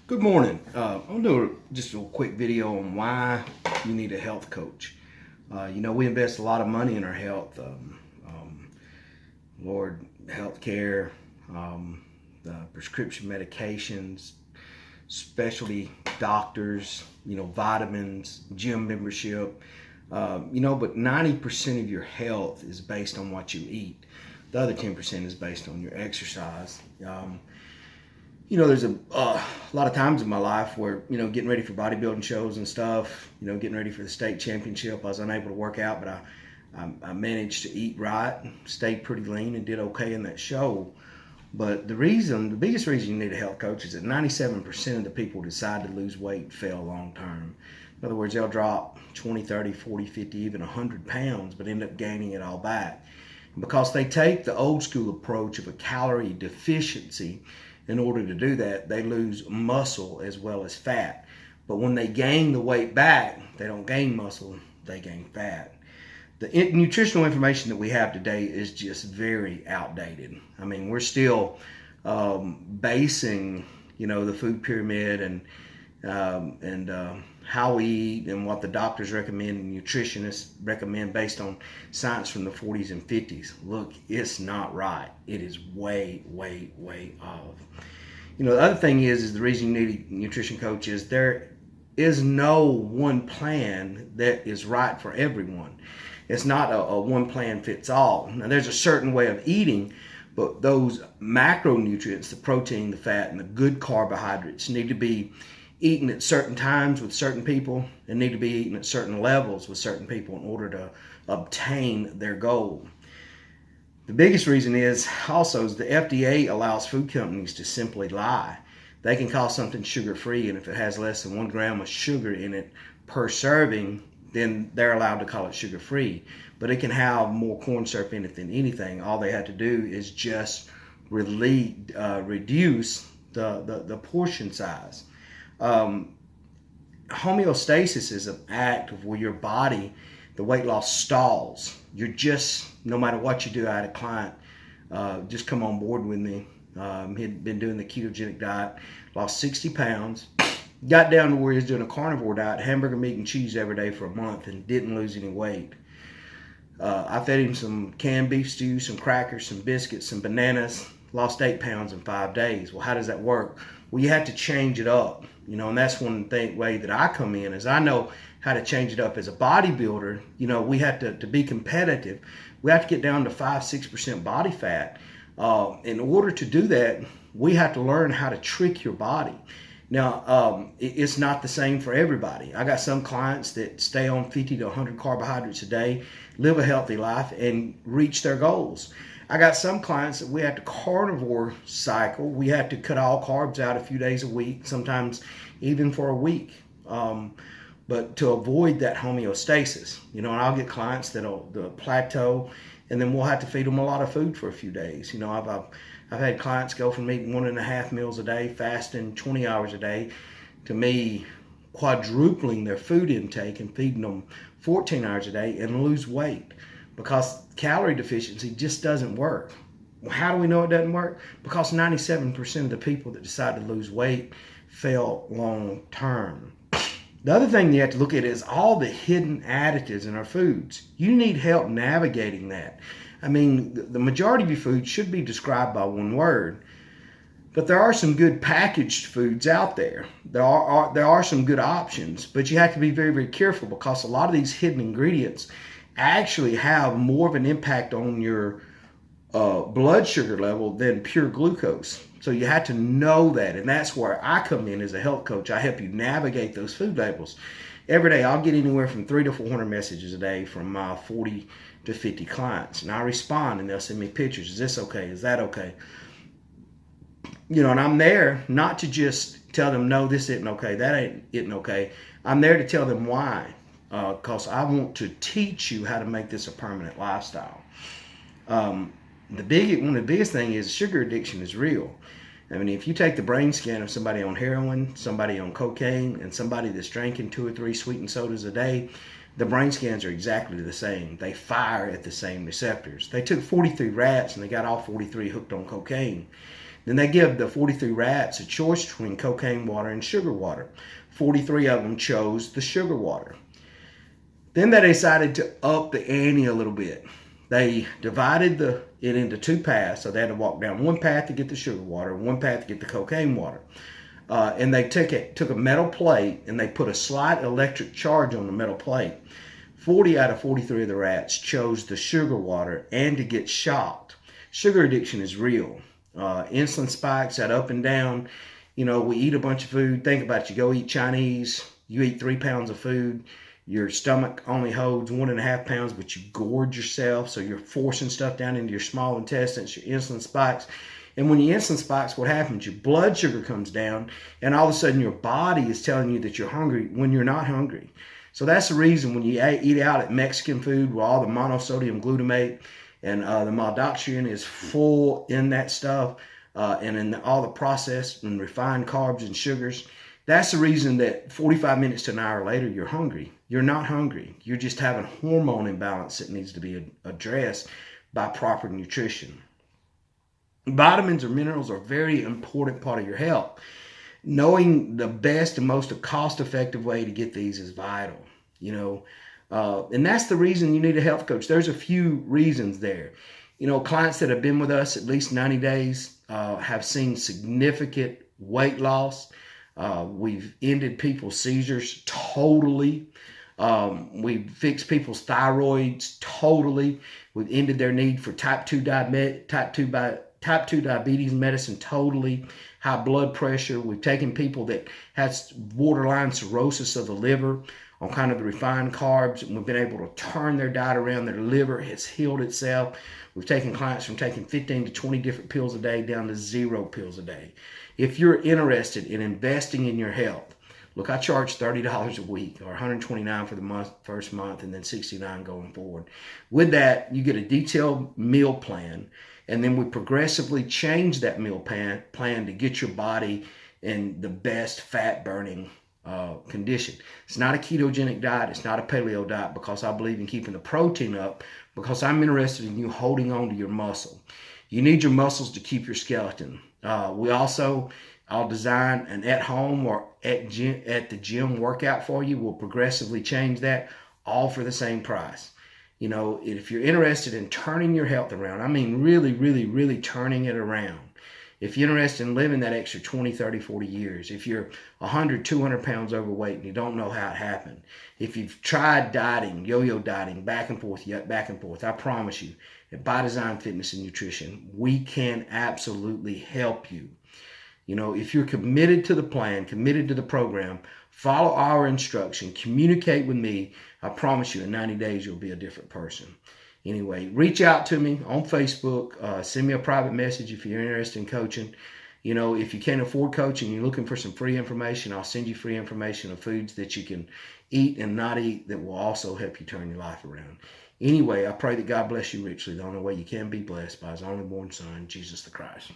Good morning. I'm gonna do just a quick video on why you need a health coach. We invest a lot of money in our health. Lord, healthcare, the prescription medications, specialty doctors, vitamins, gym membership. But 90% of your health is based on what you eat. The other 10% is based on your exercise. There's a lot of times in my life where, getting ready for bodybuilding shows and stuff, getting ready for the state championship, I was unable to work out, but I managed to eat right, stayed pretty lean, and did okay in that show. But the biggest reason you need a health coach is that 97% of the people who decide to lose weight fail long term. In other words, they'll drop 20, 30, 40, 50, even 100 pounds, but end up gaining it all back. And because they take the old school approach of a calorie deficiency, in order to do that, they lose muscle as well as fat. But when they gain the weight back, they don't gain muscle, they gain fat. The nutritional information that we have today is just very outdated. I mean, we're still basing, the food pyramid and how we eat and what the doctors recommend and nutritionists recommend based on science from the 40s and 50s. Look, it's not right. It is way, way, way off. The other thing is the reason you need a nutrition coach is there is no one plan that is right for everyone. It's not a one plan fits all. Now, there's a certain way of eating, but those macronutrients, the protein, the fat, and the good carbohydrates need to be eaten at certain times with certain people and need to be eaten at certain levels with certain people in order to obtain their goal. The biggest reason is also the FDA allows food companies to simply lie. They can call something sugar-free, and if it has less than 1 gram of sugar in it per serving, then they're allowed to call it sugar-free. But it can have more corn syrup in it than anything. All they have to do is just reduce the portion size. Homeostasis is an act of where your body, the weight loss stalls. You're just, no matter what you do, I had a client just come on board with me. He'd been doing the ketogenic diet, lost 60 pounds, got down to where he was doing a carnivore diet, hamburger, meat, and cheese every day for a month, and didn't lose any weight. I fed him some canned beef stew, some crackers, some biscuits, some bananas, lost 8 pounds in 5 days. Well, how does that work? Well, you have to change it up, and that's one way that I come in is I know how to change it up as a bodybuilder. We have to be competitive. We have to get down to 5-6% body fat. In order to do that, we have to learn how to trick your body. Now, it's not the same for everybody. I got some clients that stay on 50 to 100 carbohydrates a day, live a healthy life, and reach their goals. I got some clients that we have to carnivore cycle. We have to cut all carbs out a few days a week, sometimes even for a week, but to avoid that homeostasis. And I'll get clients that'll plateau, and then we'll have to feed them a lot of food for a few days. I've had clients go from eating 1.5 meals a day, fasting 20 hours a day, to me quadrupling their food intake and feeding them 14 hours a day and lose weight, because calorie deficiency just doesn't work. Well, how do we know it doesn't work? Because 97% of the people that decide to lose weight fail long term. The other thing you have to look at is all the hidden additives in our foods. You need help navigating that. I mean, the majority of your food should be described by one word, but there are some good packaged foods out there. There are some good options, but you have to be very, very careful, because a lot of these hidden ingredients actually have more of an impact on your blood sugar level than pure glucose. So you have to know that, and that's where I come in as a health coach. I help you navigate those food labels. Every day I'll get anywhere from 300 to 400 messages a day from my 40 to 50 clients, and I respond, and they'll send me pictures. Is this okay? Is that okay? And I'm there not to just tell them, no, this isn't okay, that isn't okay. I'm there to tell them why, because I want to teach you how to make this a permanent lifestyle. One of the biggest things is sugar addiction is real. I mean, if you take the brain scan of somebody on heroin, somebody on cocaine, and somebody that's drinking 2 or 3 sweetened sodas a day, the brain scans are exactly the same. They fire at the same receptors. They took 43 rats and they got all 43 hooked on cocaine. Then they give the 43 rats a choice between cocaine water and sugar water. 43 of them chose the sugar water. Then they decided to up the ante a little bit. They divided it into two paths, so they had to walk down one path to get the sugar water, one path to get the cocaine water. And they took a metal plate and they put a slight electric charge on the metal plate. 40 out of 43 of the rats chose the sugar water and to get shocked. Sugar addiction is real. Insulin spikes, that up and down. You know, we eat a bunch of food. Think about it. You go eat Chinese, you eat 3 pounds of food. Your stomach only holds 1.5 pounds, but you gorge yourself. So you're forcing stuff down into your small intestines, your insulin spikes. And when your insulin spikes, what happens? Your blood sugar comes down, and all of a sudden your body is telling you that you're hungry when you're not hungry. So that's the reason when you eat out at Mexican food where all the monosodium glutamate and the maltodextrin is full in that stuff, and in all the processed and refined carbs and sugars, that's the reason that 45 minutes to an hour later, you're hungry. You're not hungry. You're just having hormone imbalance that needs to be addressed by proper nutrition. Vitamins or minerals are a very important part of your health. Knowing the best and most cost-effective way to get these is vital, you know. And that's the reason you need a health coach. There's a few reasons there. You know, clients that have been with us at least 90 days have seen significant weight loss. We've ended people's seizures totally. We've fixed people's thyroids totally. We've ended their need for type 2 diabetes medicine totally. High blood pressure. We've taken people that had borderline cirrhosis of the liver on kind of the refined carbs, and we've been able to turn their diet around. Their liver has healed itself. We've taken clients from taking 15 to 20 different pills a day down to 0 pills a day. If you're interested in investing in your health, look, I charge $30 a week, or $129 for the first month, and then $69 going forward. With that, you get a detailed meal plan, and then we progressively change that meal plan to get your body in the best fat-burning condition. It's not a ketogenic diet. It's not a paleo diet, because I believe in keeping the protein up, because I'm interested in you holding on to your muscle. You need your muscles to keep your skeleton. I'll design an at-home or at the gym workout for you. We'll progressively change that, all for the same price. You know, if you're interested in turning your health around, I mean really, really, really turning it around. If you're interested in living that extra 20, 30, 40 years, if you're 100, 200 pounds overweight and you don't know how it happened, if you've tried dieting, yo-yo dieting, back and forth, I promise you, at By Design Fitness and Nutrition, we can absolutely help you. You know, if you're committed to the plan, committed to the program, follow our instruction, communicate with me, I promise you in 90 days you'll be a different person. Anyway, reach out to me on Facebook. Send me a private message if you're interested in coaching. You know, if you can't afford coaching, you're looking for some free information, I'll send you free information of foods that you can eat and not eat that will also help you turn your life around. Anyway, I pray that God bless you richly. The only way you can be blessed by His only born Son, Jesus the Christ.